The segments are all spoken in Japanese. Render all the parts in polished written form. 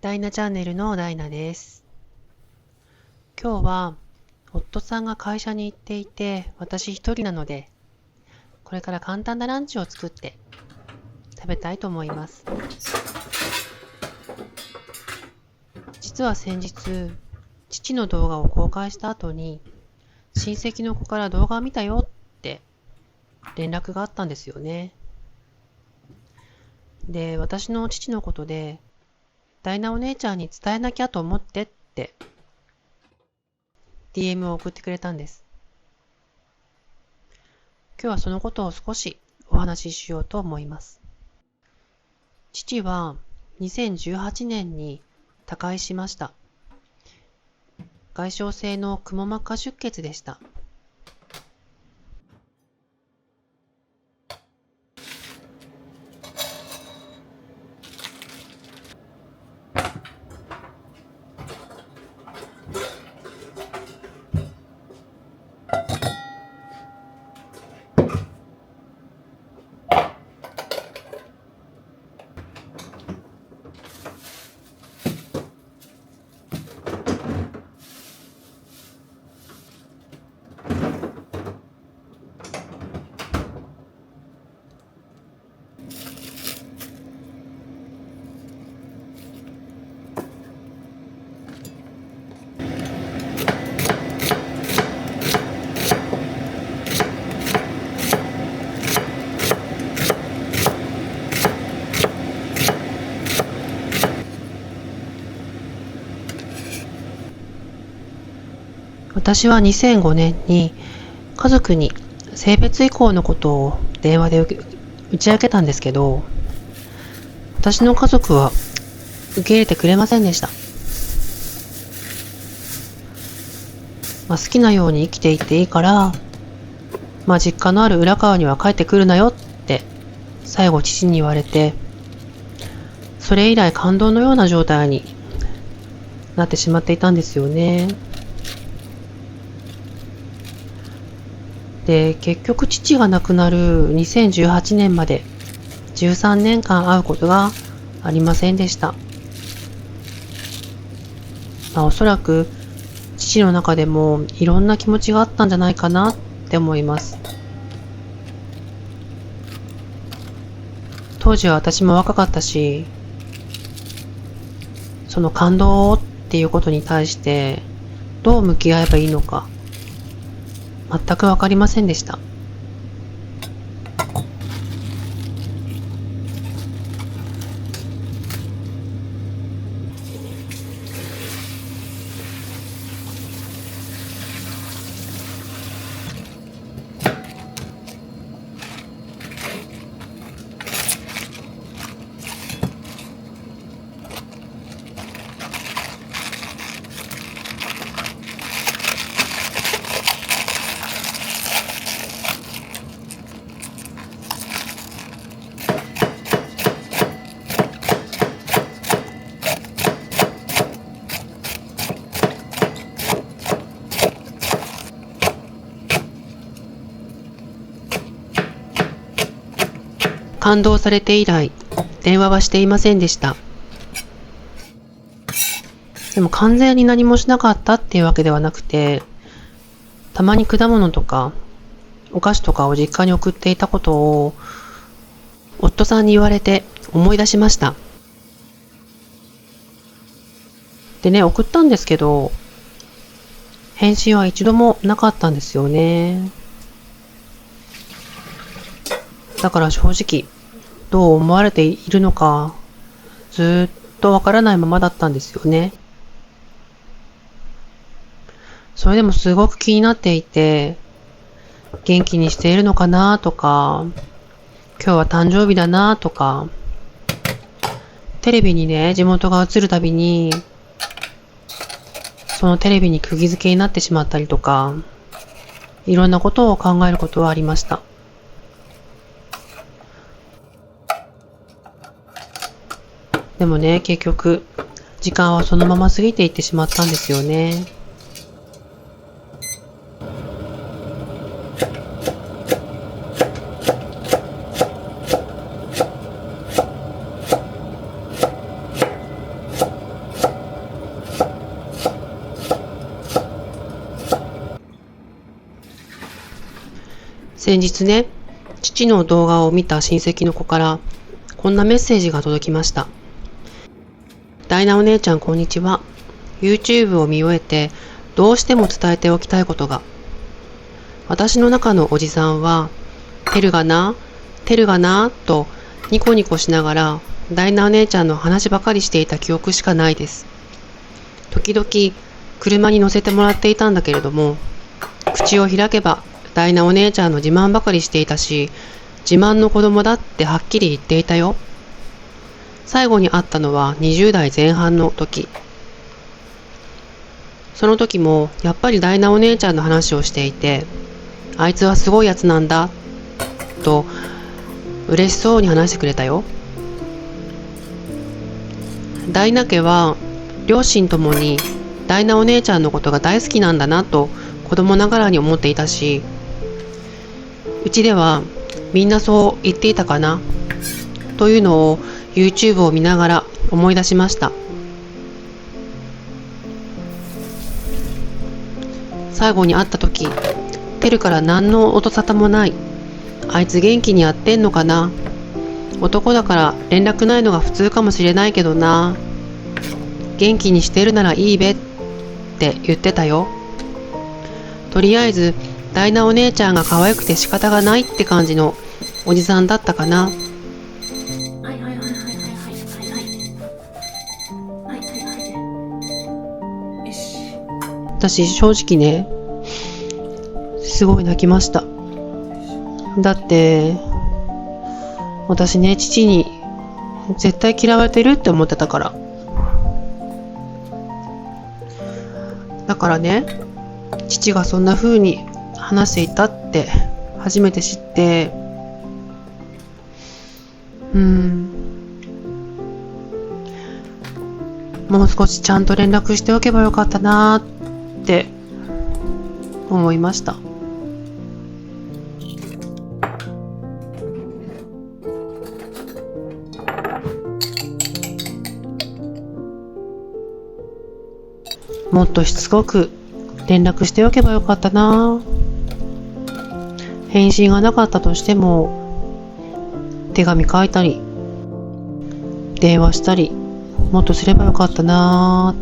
ダイナチャンネルのダイナです。今日は夫さんが会社に行っていて、私一人なので、これから簡単なランチを作って食べたいと思います。実は先日、父の動画を公開した後に、親戚の子から動画を見たよって連絡があったんですよね。で、私の父のことで、ダイナお姉ちゃんに伝えなきゃと思ってって DM を送ってくれたんです。今日はそのことを少しお話ししようと思います。父は2018年に他界しました。外傷性のくも膜下出血でした。私は2005年に家族に性別移行のことを電話で打ち明けたんですけど、私の家族は受け入れてくれませんでした。好きなように生きていっていいから、実家のある浦川には帰ってくるなよって最後父に言われて、それ以来感動のような状態になってしまっていたんですよね。で、結局父が亡くなる2018年まで13年間会うことがありませんでした。おそらく父の中でもいろんな気持ちがあったんじゃないかなって思います。当時は私も若かったし、その感動っていうことに対してどう向き合えばいいのか全くわかりませんでした。感動されて以来、電話はしていませんでした。でも完全に何もしなかったっていうわけではなくて、たまに果物とかお菓子とかを実家に送っていたことを夫さんに言われて思い出しました。でね、送ったんですけど、返信は一度もなかったんですよね。だから正直、どう思われているのか、ずっとわからないままだったんですよね。それでもすごく気になっていて、元気にしているのかなとか、今日は誕生日だなとか、テレビにね、地元が映るたびに、そのテレビに釘付けになってしまったりとか、いろんなことを考えることはありました。でもね、結局、時間はそのまま過ぎていってしまったんですよね。先日ね、父の動画を見た親戚の子からこんなメッセージが届きました。ダイナお姉ちゃんこんにちは。YouTube を見終えてどうしても伝えておきたいことが。私の中のおじさんは、テルがなとニコニコしながらダイナお姉ちゃんの話ばかりしていた記憶しかないです。時々車に乗せてもらっていたんだけれども、口を開けばダイナお姉ちゃんの自慢ばかりしていたし、自慢の子供だってはっきり言っていたよ。最後に会ったのは20代前半の時。その時もやっぱりダイナお姉ちゃんの話をしていて、あいつはすごいやつなんだと嬉しそうに話してくれたよ。ダイナ家は両親ともにダイナお姉ちゃんのことが大好きなんだなと子供ながらに思っていたし、うちではみんなそう言っていたかなというのを YouTube を見ながら思い出しました。最後に会った時、テルから何の音沙汰もない。あいつ元気にやってんのかな。男だから連絡ないのが普通かもしれないけどな。元気にしてるならいいべって言ってたよ。とりあえずダイナお姉ちゃんが可愛くて仕方がないって感じのおじさんだったかな。私正直ね、すごい泣きました。だって私ね、父に絶対嫌われてるって思ってたから。だからね、父がそんな風に話していたって初めて知って、もう少しちゃんと連絡しておけばよかったなって思いました。もっとしつこく連絡しておけばよかったな。返信がなかったとしても手紙書いたり電話したりもっとすればよかったな。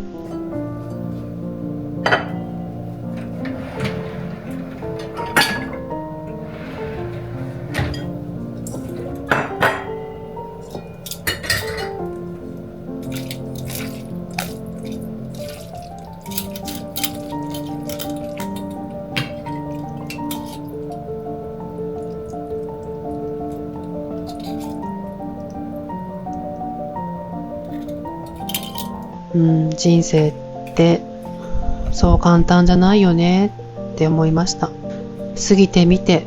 人生ってそう簡単じゃないよねって思いました。過ぎてみて、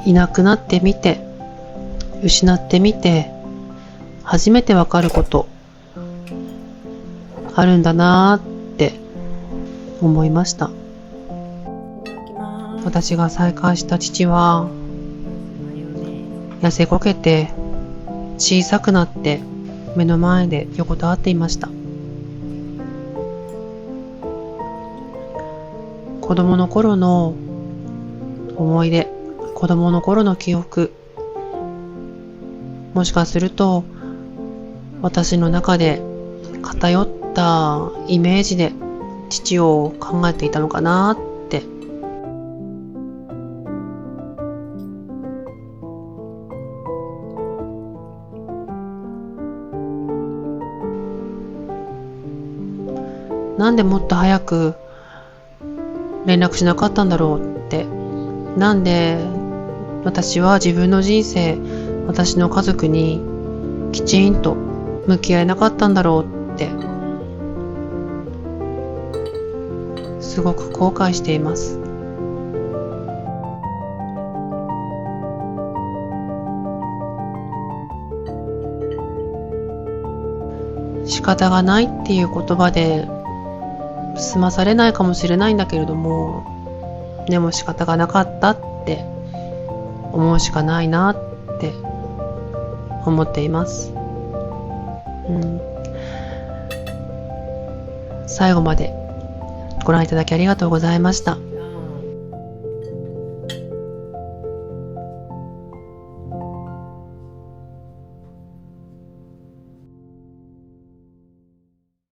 いなくなってみて、失ってみて、初めてわかることあるんだなって思いました。私が再会した父は痩せこけて小さくなって目の前で横たわっていました。子供の頃の思い出、子供の頃の記憶、もしかすると私の中で偏ったイメージで父を考えていたのかなって。なんでもっと早く連絡しなかったんだろうって。なんで私は自分の人生、私の家族にきちんと向き合えなかったんだろうってすごく後悔しています。仕方がないっていう言葉で済まされないかもしれないんだけれども、でも仕方がなかったって思うしかないなって思っています。最後までご覧いただきありがとうございました。